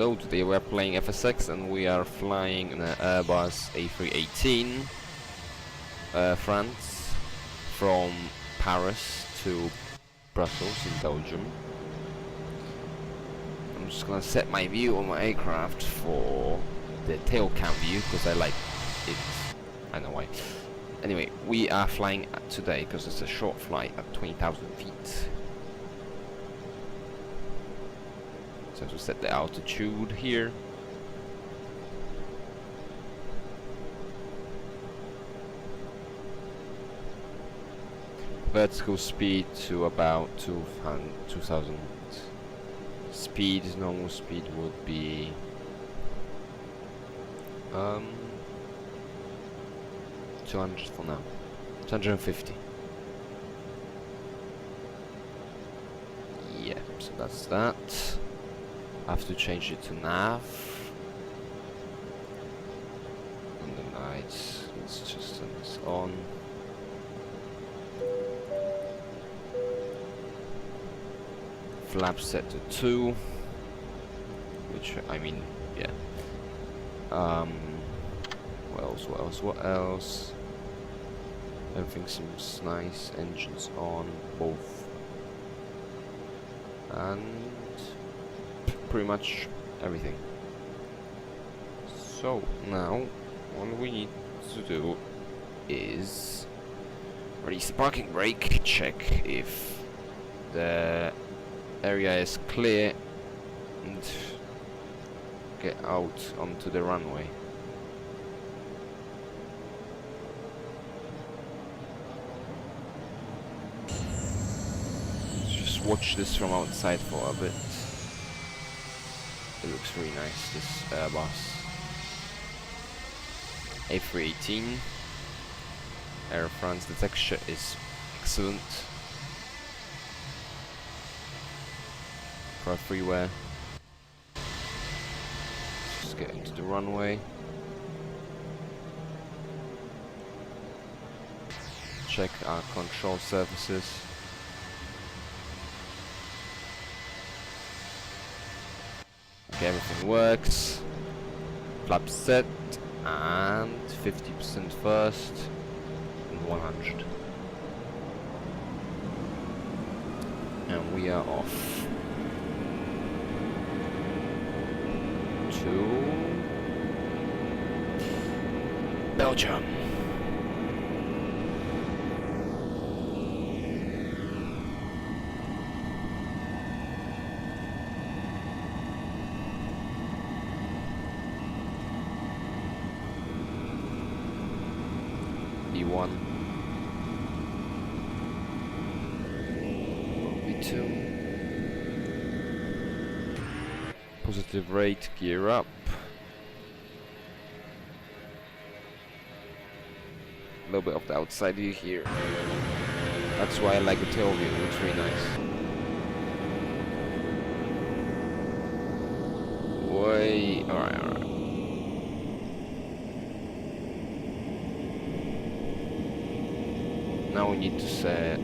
Hello, today we're playing FSX and we are flying an Airbus A318 France from Paris to Brussels in Belgium. I'm just gonna set my view on my aircraft for the tail cam view because I like it. I know why. Anyway, we are flying today because it's a short flight at 20,000 feet. So to set the altitude here. Vertical speed to about 2,000. Speed, normal speed would be 200 for now. 250. Yeah, so that's that. I have to change it to nav. And the lights, let's just turn this on. Flap set to 2. Which, I mean, yeah. What else? Everything seems nice. Engines on, both. And pretty much everything. So now what we need to do is release the parking brake, check if the area is clear, and get out onto the runway. Let's just watch this from outside for a bit. It looks really nice, this Airbus A318 Air France. The texture is excellent for a freeware. Let's just get into the runway. Check our control surfaces. Okay, everything works. Flap set and 50% first and 100. And we are off to Belgium. B1, B2, positive rate, gear up. A little bit of the outside view here. That's why I like the tail view, it looks really nice. Way, alright. Now we need to set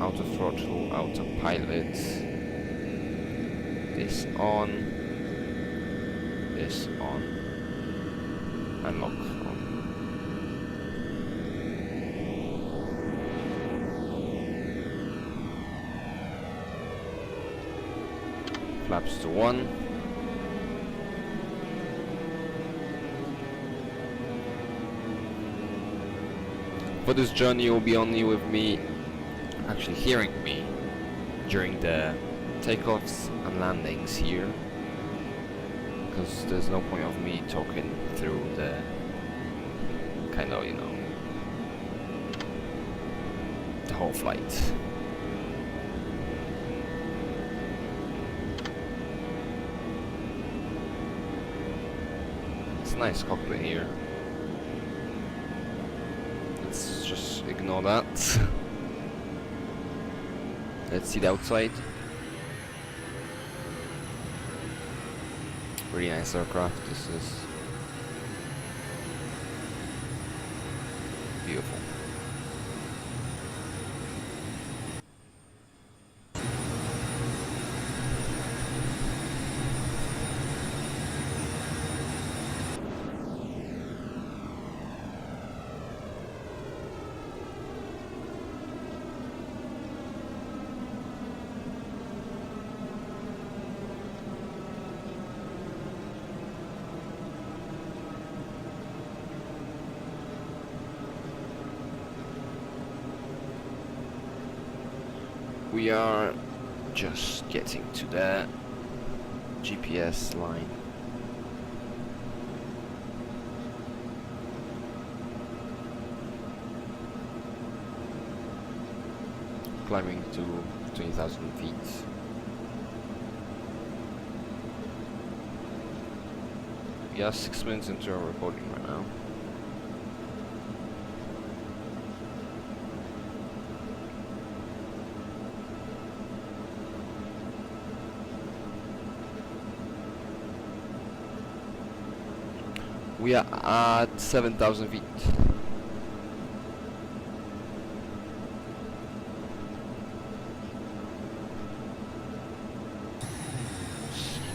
auto throttle, autopilot, this on, and lock on. Flaps to 1. For this journey you'll be only with me, actually hearing me during the takeoffs and landings here, because there's no point of me talking through the kind of, you know, the whole flight. It's a nice cockpit here. Let's just ignore that. Let's see the outside. Really nice aircraft. This is beautiful. We are just getting to the GPS line. Climbing to 20,000 feet. We are 6 minutes into our recording right now. We are at 7,000 feet.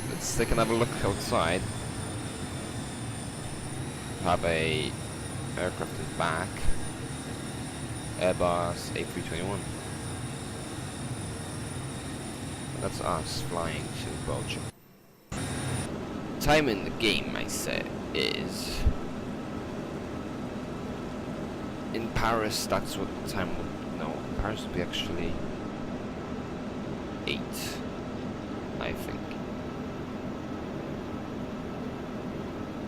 Let's take another look outside. Have a aircraft in back. Airbus A321. That's us flying to Belgium. Time in the game, I say, is in Paris. That's what the time would. No, Paris would be actually 8, I think.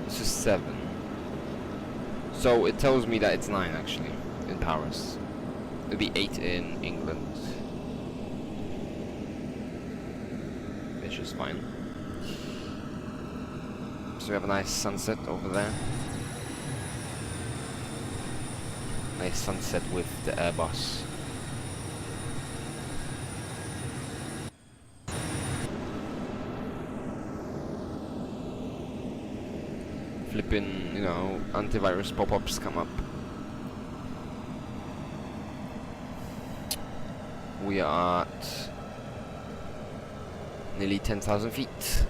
This is 7. So it tells me that it's 9 actually in Paris. It'll be 8 in England, which is fine. So we have a nice sunset over there. Nice sunset with the Airbus. Flipping, you know, antivirus pop-ups come up. We are at nearly 10,000 feet.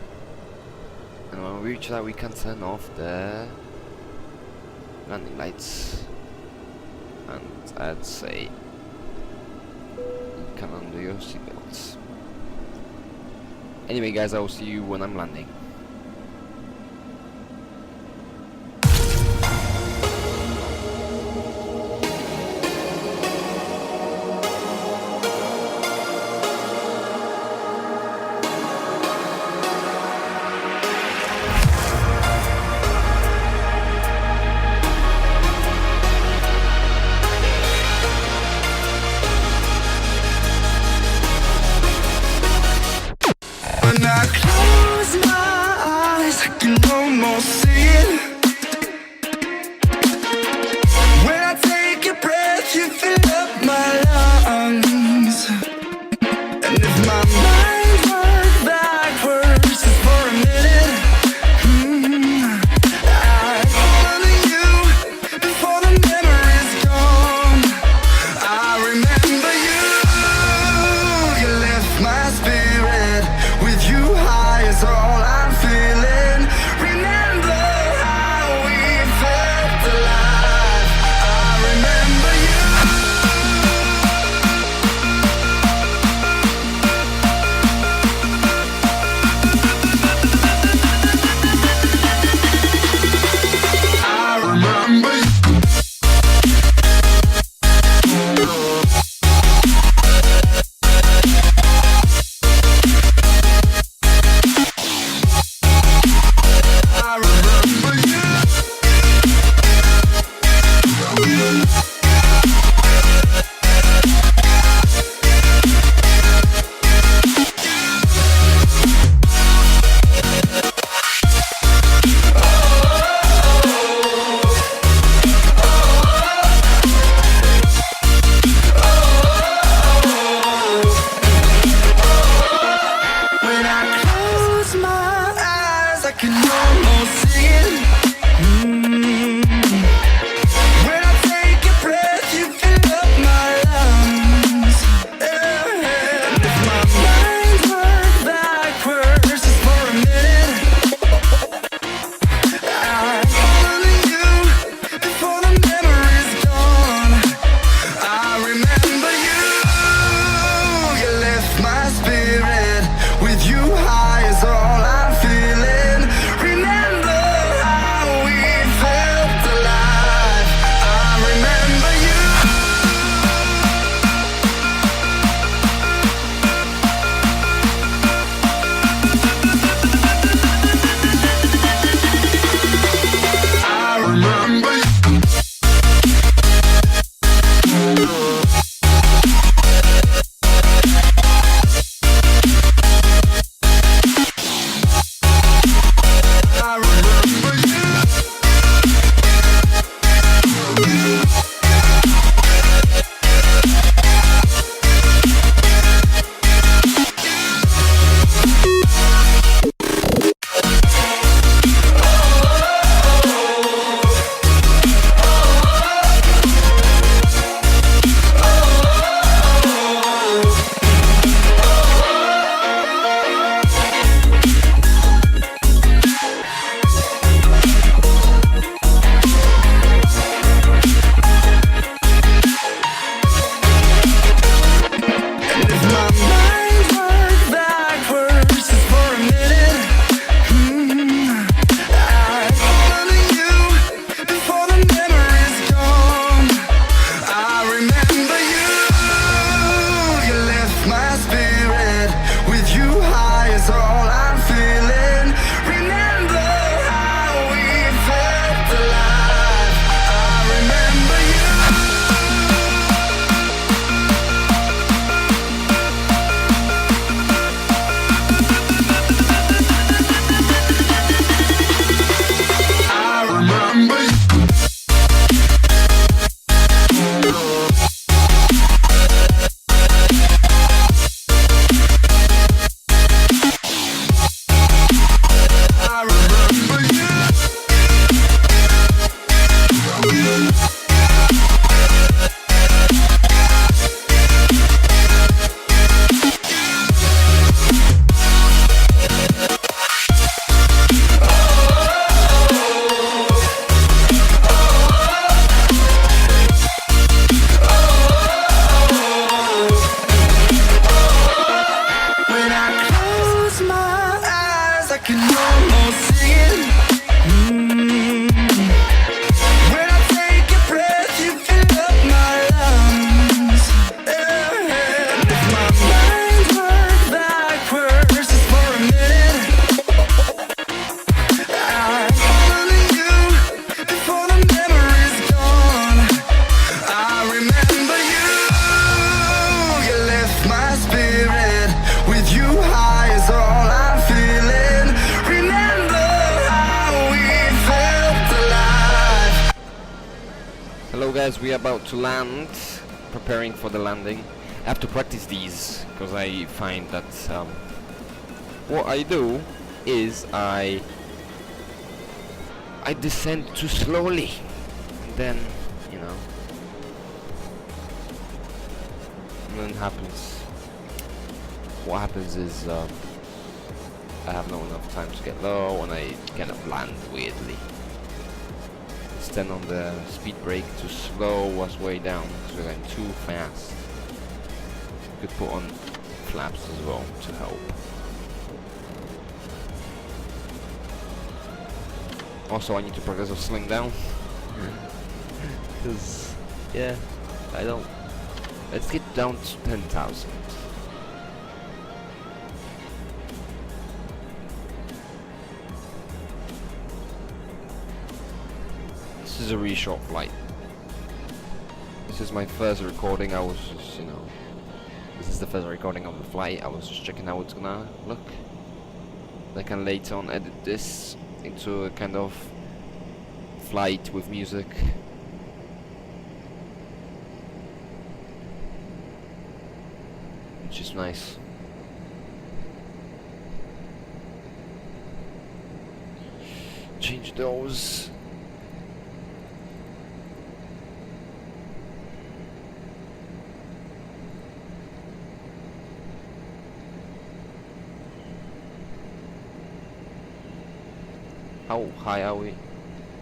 And when we reach that, we can turn off the landing lights. And I'd say you can undo your seatbelts. Anyway guys, I will see you when I'm landing. When I close my Guys, we are about to land, preparing for the landing. I have to practice these because I find that what I do is I descend too slowly, and then you know, and then what happens is I have not enough time to get low and I kind of land weirdly. Then on the speed brake too slow, was way down, so I'm too fast. Could put on flaps as well to help. Also, I need to practice of slowing down. Because, yeah, I don't. Let's get down to 10,000. This is a really short flight. This is my first recording. I was just, this is the first recording of the flight. I was just checking how it's gonna look. I can later on edit this into a kind of flight with music. Which is nice. Change those. How high are we?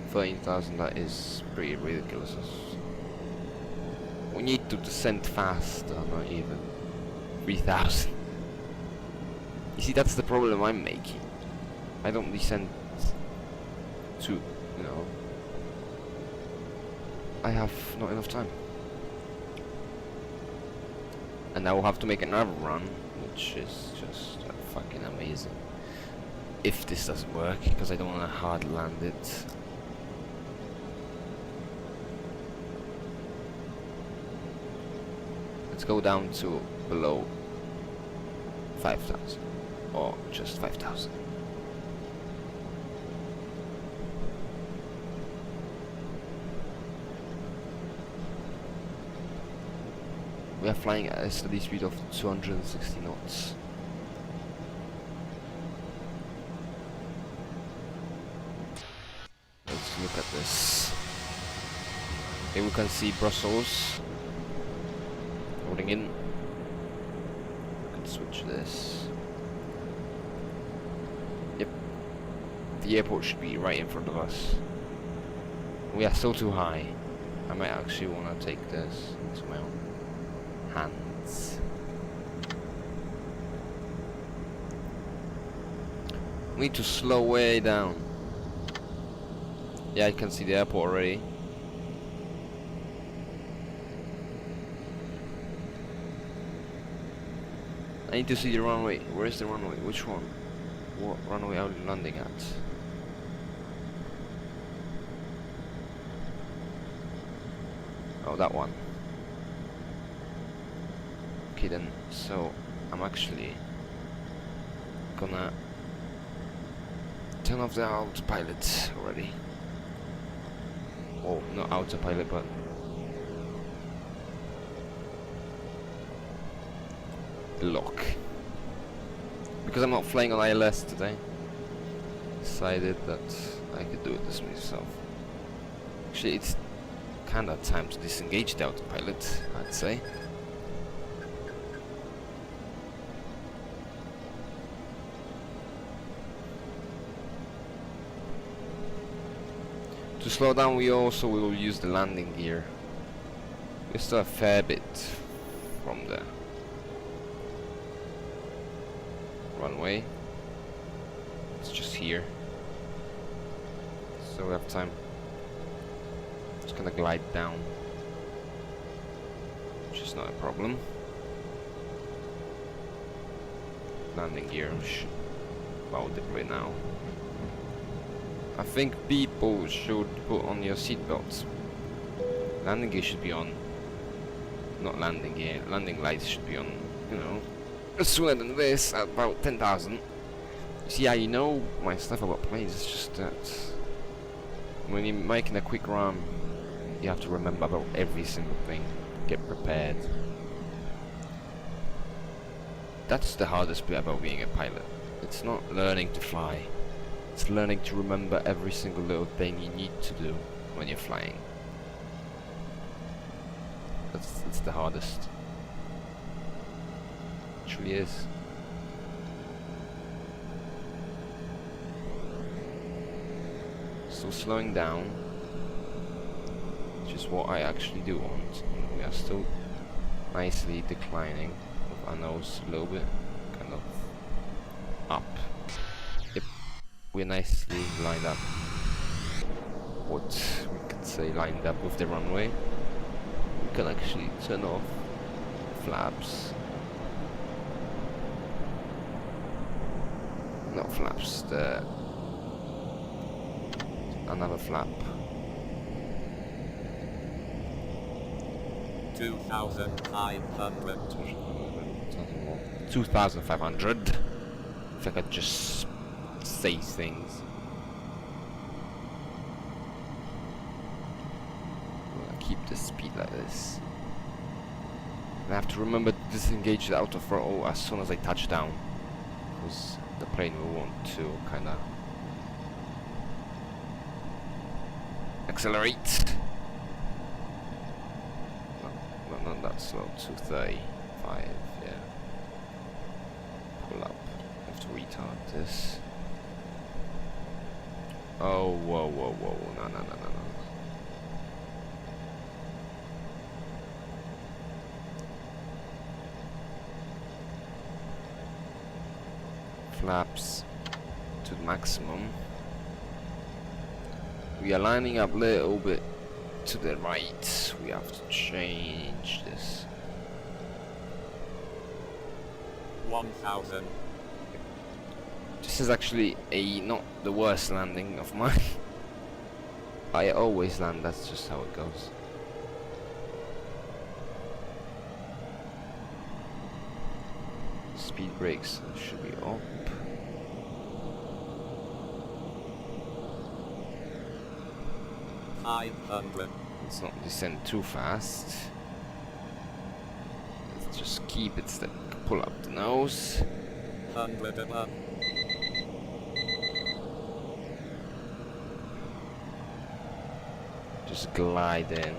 13,000, that is pretty ridiculous. We need to descend faster, not even 3,000. You see, that's the problem I'm making. I don't descend to, I have not enough time. And I will have to make another run, which is just fucking amazing. If this doesn't work, because I don't want to hard land it. Let's go down to below 5,000, or just 5,000. We are flying at a steady speed of 260 knots. Let's look at this. Here we can see Brussels rolling in. We can switch this. Yep. The airport should be right in front of us. We are still too high. I might actually want to take this into my own hands. We need to slow way down. Yeah, I can see the airport already. I need to see the runway. Where is the runway? Which one? What runway are we landing at? Oh, that one. Okay then, so I'm actually gonna turn off the autopilot already. Oh, not autopilot, but lock. Because I'm not flying on ILS today, decided that I could do it this myself. Actually, it's kinda time to disengage the autopilot, I'd say. To slow down, we also will use the landing gear. We're still a fair bit from the runway. It's just here, so we have time. Just gonna glide down, which is not a problem. Landing gear should about deploy now. I think people should put on your seatbelts. Landing gear should be on. Not landing gear. Landing lights should be on, you know, sooner than this, at about 10,000. See, I know my stuff about planes, it's just that when you're making a quick run, you have to remember about every single thing. Get prepared. That's the hardest bit about being a pilot. It's not learning to fly. It's learning to remember every single little thing you need to do when you're flying. It's the hardest. It truly is. So slowing down, which is what I actually do want. We are still nicely declining with our nose a little bit, kind of up. We're nicely lined up. What we could say lined up with the runway. We can actually turn off flaps. Not flaps, another flap. 2,500. 2,500. If I could just say things. I'll keep the speed like this. I have to remember to disengage the auto throttle as soon as I touch down, because the plane will want to kinda accelerate. No, not that slow. 235, yeah. Pull up. I have to retard this. Oh, whoa, whoa, whoa, no, no, no, no, no. Flaps to the maximum. We are lining up a little bit to the right. We have to change this. 1,000. This is actually not the worst landing of mine. I always land, that's just how it goes. Speed brakes should be up. $500. Let's not descend too fast. Just keep it steady. Pull up the nose. 100 above. Just glide in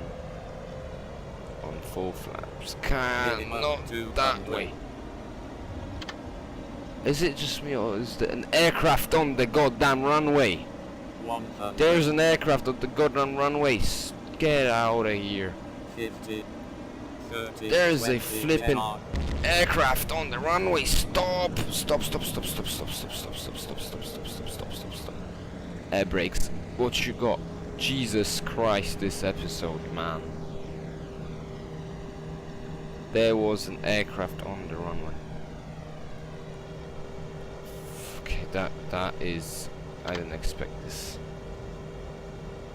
on full flaps. Not that way. Is it just me or is there an aircraft on the goddamn runway? 100. There's an aircraft on the goddamn runway. Get out of here. 50. 30. There's 20, a flipping 10. aircraft on the runway. Stop! Stop! Stop! Stop! Stop! Stop! Stop! Stop! Stop! Stop! Stop! Stop! Stop! Stop! Stop! Stop! Air brakes. What you got? Jesus Christ! This episode, man. There was an aircraft on the runway. Okay, that is. I didn't expect this.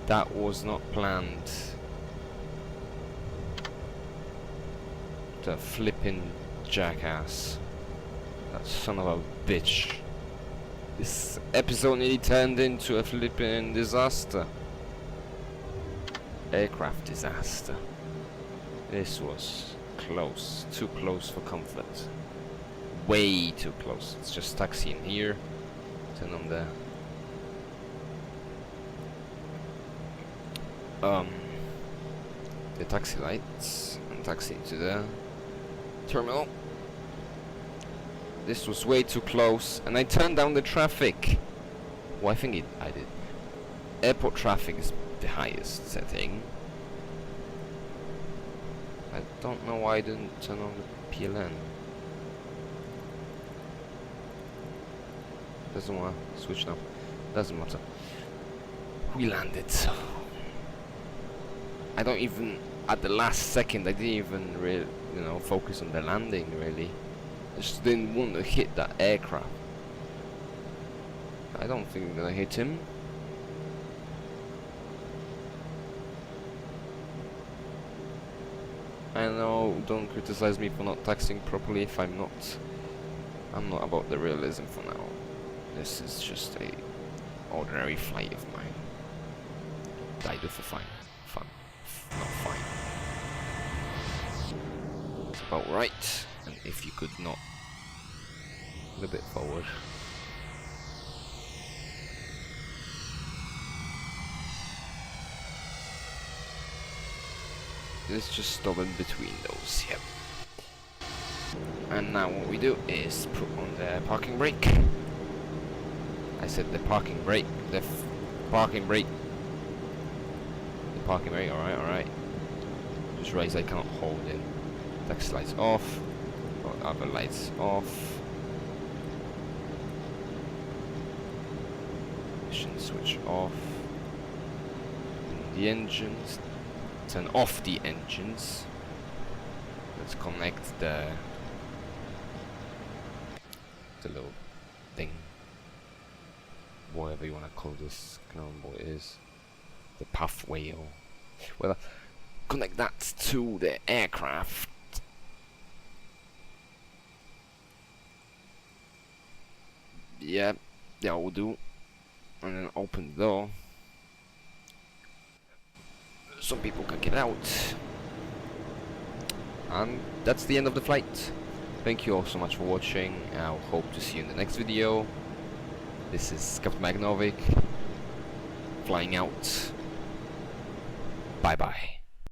That was not planned. The flipping jackass. That son of a bitch. This episode nearly turned into a flipping disaster. Aircraft disaster. This was close. Too close for comfort. Way too close. Let's just taxi in here. Turn on the taxi lights and taxi to the terminal. This was way too close, and I turned down the traffic. Well, I think I did. Airport traffic is the highest setting. I don't know why I didn't turn on the PLN. Doesn't want to switch now. Doesn't matter. We landed. I don't even, at the last second, I didn't even really, focus on the landing really. I just didn't want to hit that aircraft. I don't think I'm gonna hit him. I know, don't criticize me for not taxiing properly if I'm not about the realism for now. This is just a ordinary flight of mine. I do for fun. Not fine. It's about right. And if you could not a little bit forward. Let's just stop in between those, yep. And now what we do is put on the parking brake. I said the parking brake, parking brake. The parking brake, alright. Just realized I cannot hold in. Taxi lights off, or other lights off. Ignition switch off. The engines. Turn off the engines. Let's connect the little thing, whatever you want to call this. I can't remember what it is. The pathway, or well, connect that to the aircraft. Yeah, will do. And then open the door. So people can get out. And that's the end of the flight. Thank you all so much for watching. I hope to see you in the next video. This is Captain Magnovic flying out. Bye bye.